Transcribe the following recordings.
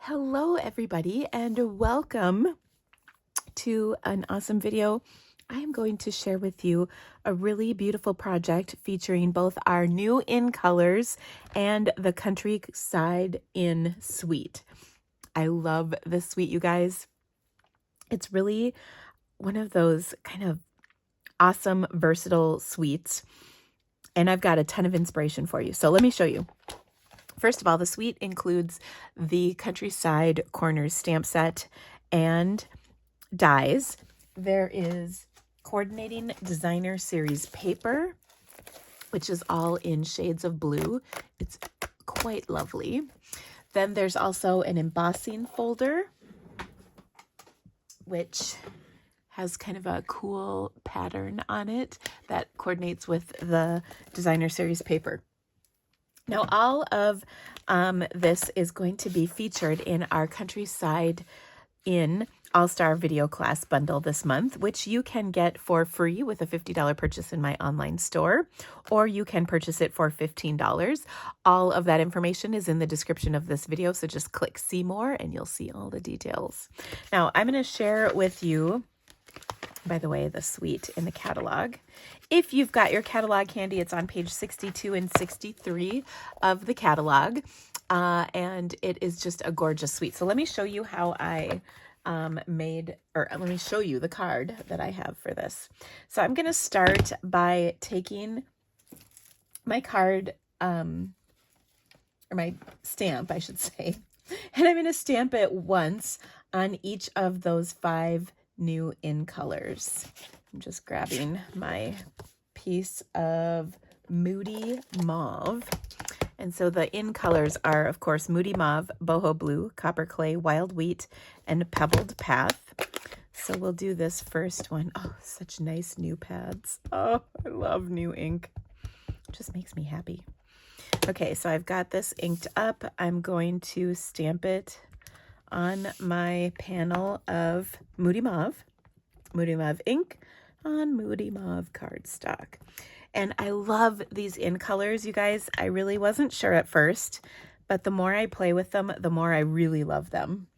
Hello everybody and welcome to an awesome video. I am going to share with you a really beautiful project featuring both our new InColors and the Countryside In suite. I love this suite, you guys. It's really one of those kind of awesome, versatile suites, and I've got a ton of inspiration for you. So let me show you. First of all, the suite includes the Countryside Corners stamp set and dies. There is coordinating designer series paper, which is all in shades of blue. It's quite lovely. Then there's also an embossing folder, which has kind of a cool pattern on it that coordinates with the designer series paper. Now, all of this is going to be featured in our Countryside In All-Star Video Class bundle this month, which you can get for free with a $50 purchase in my online store, or you can purchase it for $15. All of that information is in the description of this video, so just click see more and you'll see all the details. Now, I'm going to share with you, by the way, the suite in the catalog. If you've got your catalog handy, it's on page 62 and 63 of the catalog, and it is just a gorgeous suite. So let me show you how I let me show you the card that I have for this. So I'm going to start by taking my card, or my stamp, I should say, and I'm going to stamp it once on each of those 5 new InColors. I'm just grabbing my piece of Moody Mauve. And so the InColors are, of course, Moody Mauve, Boho Blue, Copper Clay, Wild Wheat, and Pebbled Path. So we'll do this first one. Oh, such nice new pads. Oh, I love new ink. It just makes me happy. Okay, so I've got this inked up. I'm going to stamp it on my panel of Moody Mauve ink on Moody Mauve cardstock. And I love these InColors, you guys. I really wasn't sure at first, but the more I play with them, the more I really love them.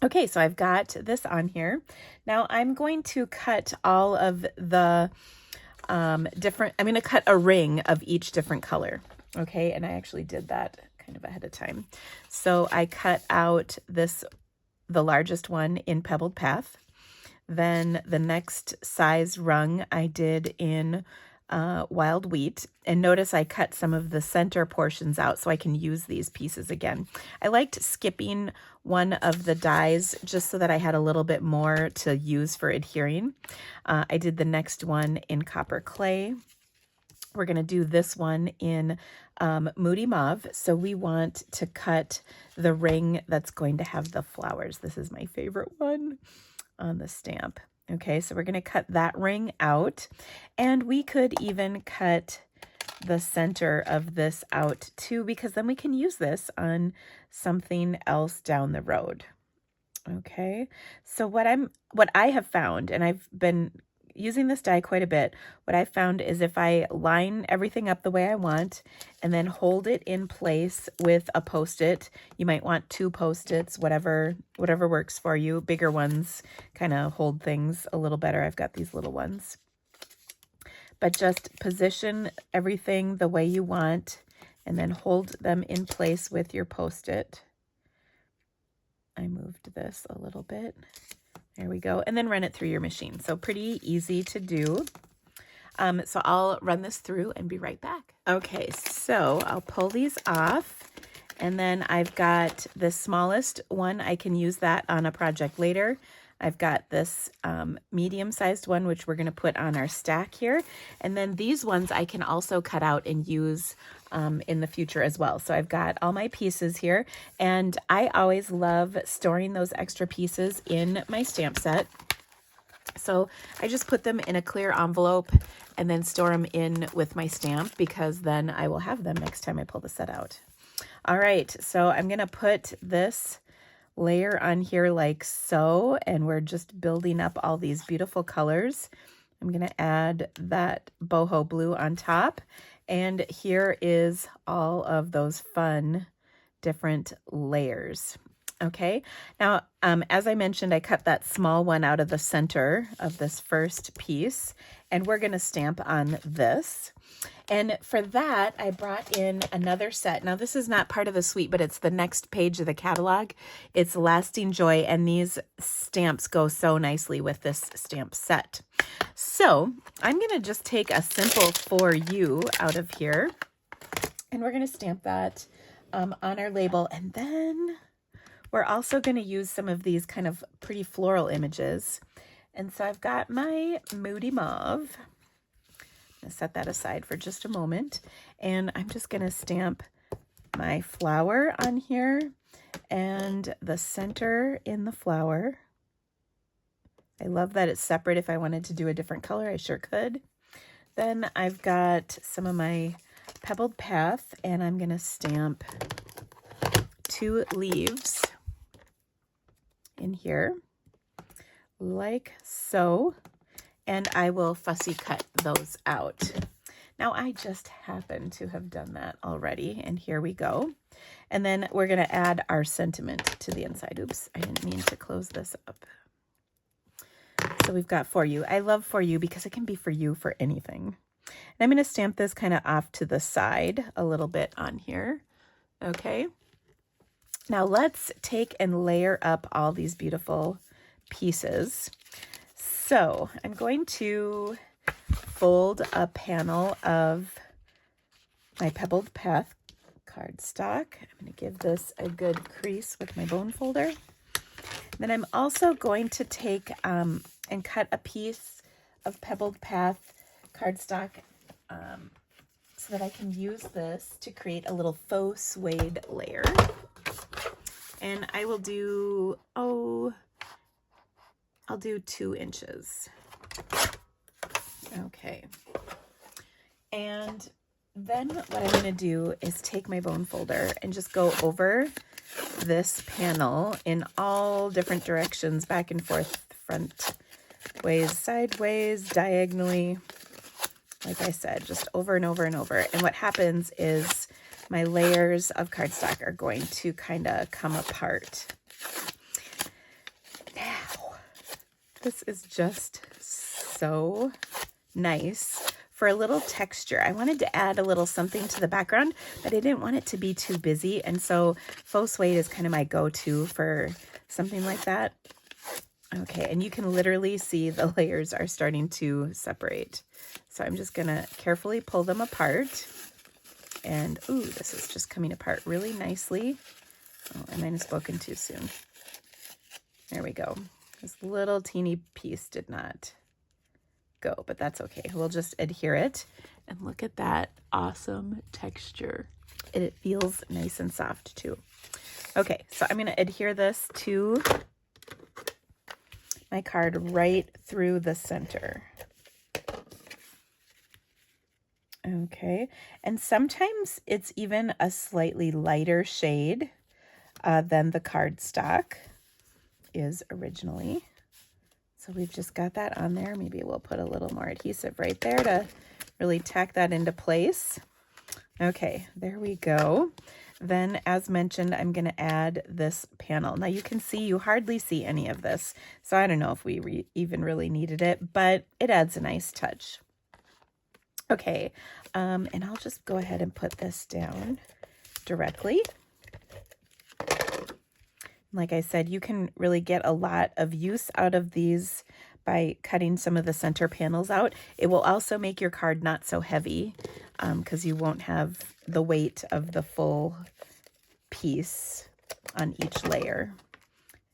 Okay, so I've got this on here. Now I'm going to cut all of the I'm going to cut a ring of each different color. Okay, and I actually did that kind of ahead of time. So I cut out the largest one in Pebbled Path. Then the next size rung I did in Wild Wheat. And notice I cut some of the center portions out so I can use these pieces again. I liked skipping one of the dies just so that I had a little bit more to use for adhering. I did the next one in Copper Clay. We're going to do this one in Moody Mauve. So we want to cut the ring that's going to have the flowers. This is my favorite one on the stamp. Okay, so we're going to cut that ring out, and we could even cut the center of this out too, because then we can use this on something else down the road. Okay, so what I have found, and I've been using this die quite a bit, what I found is if I line everything up the way I want and then hold it in place with a Post-it, you might want 2 Post-its, whatever works for you. Bigger ones kind of hold things a little better. I've got these little ones. But just position everything the way you want and then hold them in place with your Post-it. I moved this a little bit. There we go. And then run it through your machine. So pretty easy to do. So I'll run this through and be right back. Okay, so I'll pull these off. And then I've got the smallest one. I can use that on a project later. I've got this medium-sized one, which we're going to put on our stack here. And then these ones I can also cut out and use in the future as well. So I've got all my pieces here, and I always love storing those extra pieces in my stamp set. So I just put them in a clear envelope and then store them in with my stamp, because then I will have them next time I pull the set out. All right, so I'm going to put this layer on here like so, and we're just building up all these beautiful colors. I'm going to add that boho blue on top, and here is all of those fun different layers. Okay, now, as I mentioned, I cut that small one out of the center of this first piece, and we're going to stamp on this. And for that, I brought in another set. Now, this is not part of the suite, but it's the next page of the catalog. It's Lasting Joy, and these stamps go so nicely with this stamp set. So I'm going to just take a simple For You out of here, and we're going to stamp that on our label. And then we're also going to use some of these kind of pretty floral images. And so I've got my Moody Mauve. I'm going to set that aside for just a moment. And I'm just going to stamp my flower on here and the center in the flower. I love that it's separate. If I wanted to do a different color, I sure could. Then I've got some of my Pebbled Path, and I'm going to stamp 2 leaves in here, like so, and I will fussy cut those out. Now, I just happen to have done that already, and here we go. And then we're going to add our sentiment to the inside. Oops, I didn't mean to close this up. So we've got For You. I love For You because it can be for you for anything. And I'm going to stamp this kind of off to the side a little bit on here. Okay. Now let's take and layer up all these beautiful pieces. So I'm going to fold a panel of my Pebbled Path cardstock. I'm going to give this a good crease with my bone folder. Then I'm also going to take and cut a piece of Pebbled Path cardstock so that I can use this to create a little faux suede layer. And I will do, I'll do 2 inches. Okay. And then what I'm going to do is take my bone folder and just go over this panel in all different directions, back and forth, front ways, sideways, diagonally. Like I said, just over and over and over. And what happens is my layers of cardstock are going to kind of come apart. Now, this is just so nice for a little texture. I wanted to add a little something to the background, but I didn't want it to be too busy. And so faux suede is kind of my go-to for something like that. Okay, and you can literally see the layers are starting to separate. So I'm just going to carefully pull them apart. And, ooh, this is just coming apart really nicely. Oh, I might have spoken too soon. There we go. This little teeny piece did not go, but that's okay. We'll just adhere it. And look at that awesome texture. It feels nice and soft too. Okay, so I'm going to adhere this to my card right through the center. Okay, and sometimes it's even a slightly lighter shade than the cardstock is originally. So we've just got that on there. Maybe we'll put a little more adhesive right there to really tack that into place. Okay, there we go. Then, as mentioned, I'm going to add this panel. Now you can see, you hardly see any of this, so I don't know if we even really needed it, but it adds a nice touch. Okay, and I'll just go ahead and put this down directly. Like I said, you can really get a lot of use out of these by cutting some of the center panels out. It will also make your card not so heavy because you won't have the weight of the full piece on each layer.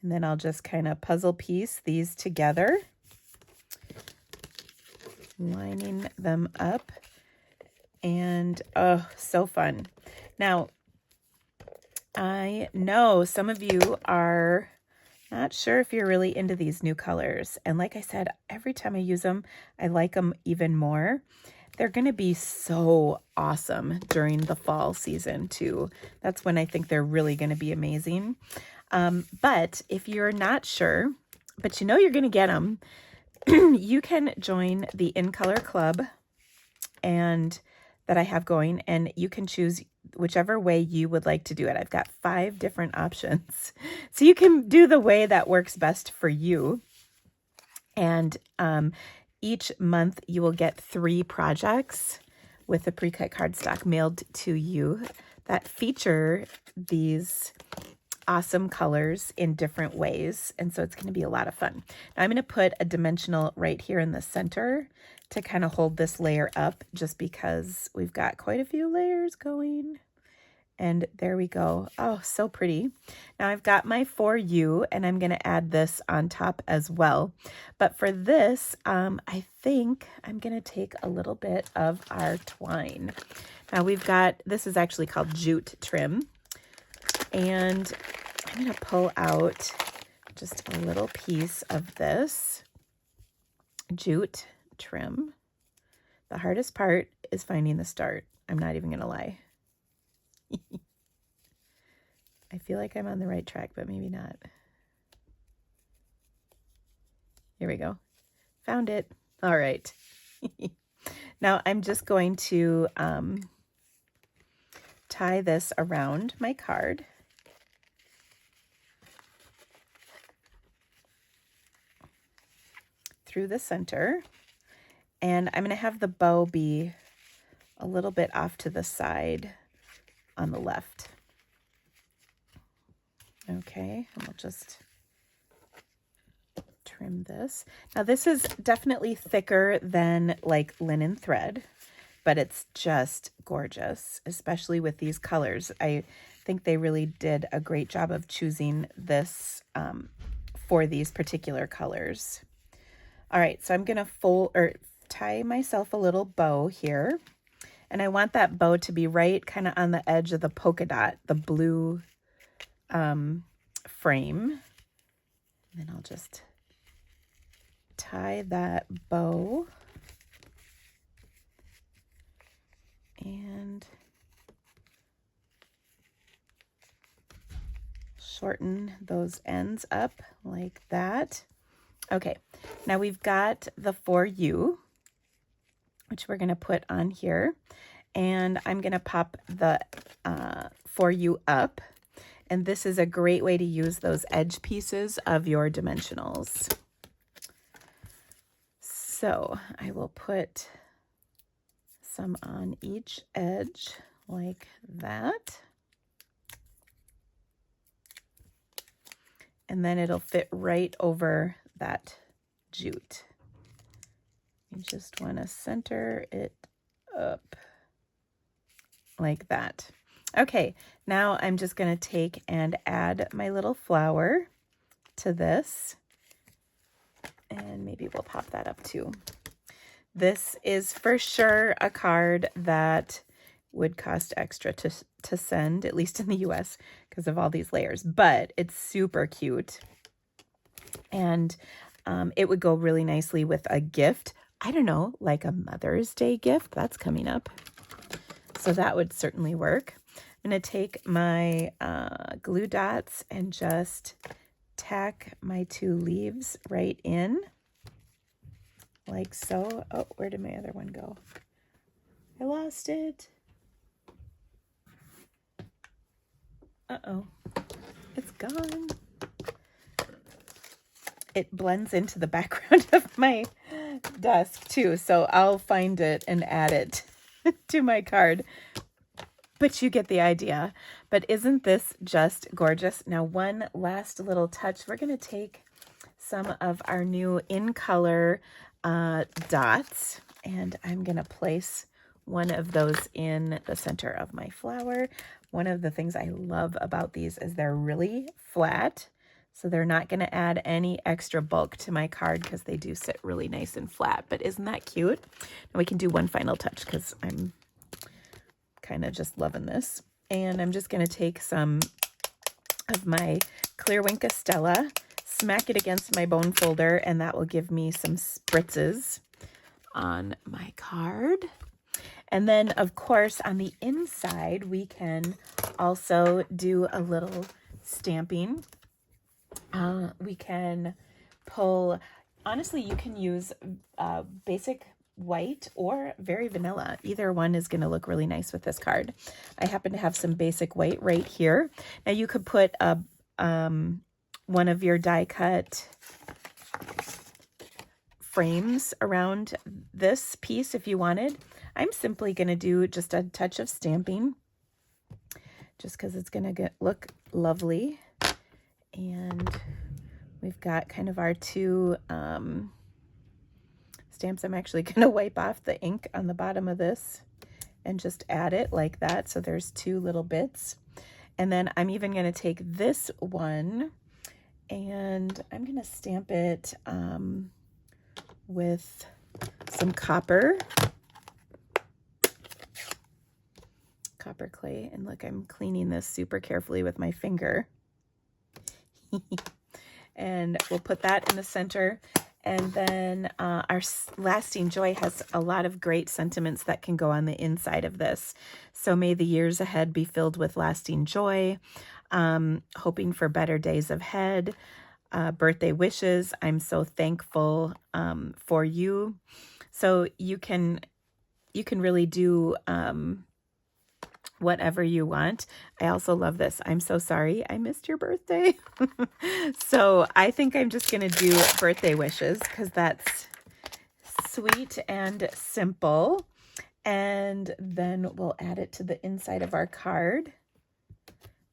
And then I'll just kind of puzzle piece these together, lining them up, and oh, so fun. Now, I know some of you are not sure if you're really into these new colors. And like I said, every time I use them, I like them even more. They're going to be so awesome during the fall season too. That's when I think they're really going to be amazing. But if you're not sure, but you know you're going to get them, you can join the InColor Club, and that I have going, and you can choose whichever way you would like to do it. I've got 5 different options. So you can do the way that works best for you. And each month you will get 3 projects with the pre-cut cardstock mailed to you that feature these awesome colors in different ways. And so it's going to be a lot of fun. Now I'm going to put a dimensional right here in the center to kind of hold this layer up, just because we've got quite a few layers going. And there we go. Oh, so pretty. Now I've got my For You, and I'm going to add this on top as well. But for this, I think I'm going to take a little bit of our twine. Now we've got, this is actually called jute trim. And I'm going to pull out just a little piece of this jute trim. The hardest part is finding the start. I'm not even going to lie. I feel like I'm on the right track, but maybe not. Here we go. Found it. All right. Now I'm just going to tie this around my card. Through the center. And I'm going to have the bow be a little bit off to the side on the left. Okay, and we'll just trim this. Now this is definitely thicker than like linen thread, but it's just gorgeous, especially with these colors. I think they really did a great job of choosing this for these particular colors. All right, so I'm going to tie myself a little bow here. And I want that bow to be right kind of on the edge of the polka dot, the blue frame. And then I'll just tie that bow. And shorten those ends up like that. Okay, now we've got the For You, which we're going to put on here. And I'm going to pop the For You up. And this is a great way to use those edge pieces of your dimensionals. So I will put some on each edge like that. And then it'll fit right over that jute. You just want to center it up like that. Okay, now I'm just going to take and add my little flower to this. And maybe we'll pop that up too. This is for sure a card that would cost extra to send, at least in the US, because of all these layers. But it's super cute. And it would go really nicely with a gift. I don't know, like a Mother's Day gift. That's coming up. So that would certainly work. I'm going to take my glue dots and just tack my 2 leaves right in. Like so. Oh, where did my other one go? I lost it. Uh-oh. It's gone. It blends into the background of my desk too, so I'll find it and add it to my card. But you get the idea. But isn't this just gorgeous? Now, one last little touch. We're going to take some of our new InColor dots, and I'm going to place one of those in the center of my flower. One of the things I love about these is they're really flat, so they're not going to add any extra bulk to my card because they do sit really nice and flat. But isn't that cute? And we can do one final touch because I'm kind of just loving this. And I'm just going to take some of my clear Wink Stella, smack it against my bone folder, and that will give me some spritzes on my card. And then, of course, on the inside, we can also do a little stamping. We can pull, honestly, you can use basic white or very vanilla. Either one is going to look really nice with this card. I happen to have some basic white right here. Now you could put a one of your die cut frames around this piece if you wanted. I'm simply going to do just a touch of stamping just because it's going to look lovely. And we've got kind of our two stamps. I'm actually going to wipe off the ink on the bottom of this and just add it like that. So there's two little bits. And then I'm even going to take this one and I'm going to stamp it with some copper clay. And look, I'm cleaning this super carefully with my finger. And we'll put that in the center. And then our Lasting Joy has a lot of great sentiments that can go on the inside of this. So may the years ahead be filled with lasting joy, hoping for better days ahead, birthday wishes. I'm so thankful for you. So you can really do whatever you want. I also love this. I'm so sorry I missed your birthday. So I think I'm just going to do birthday wishes because that's sweet and simple. And then we'll add it to the inside of our card.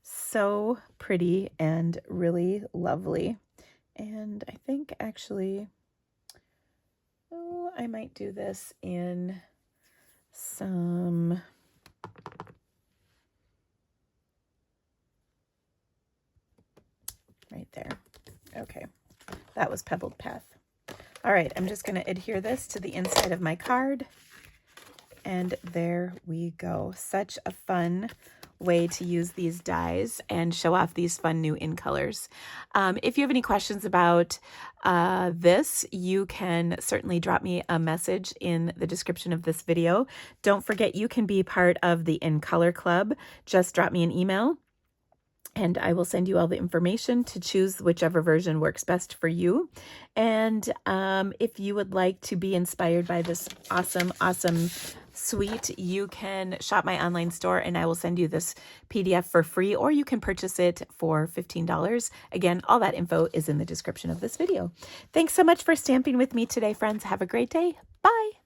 So pretty and really lovely. And I think actually, I might do this in some right there. Okay, that was Pebbled Path. All right, I'm just going to adhere this to the inside of my card. And there we go. Such a fun way to use these dies and show off these fun new InColors. If you have any questions about this, you can certainly drop me a message in the description of this video. Don't forget, you can be part of the InColor Club. Just drop me an email and I will send you all the information to choose whichever version works best for you. And if you would like to be inspired by this awesome suite, you can shop my online store and I will send you this PDF for free, or you can purchase it for $15. Again, all that info is in the description of this video. Thanks so much for stamping with me today, friends. Have a great day. Bye.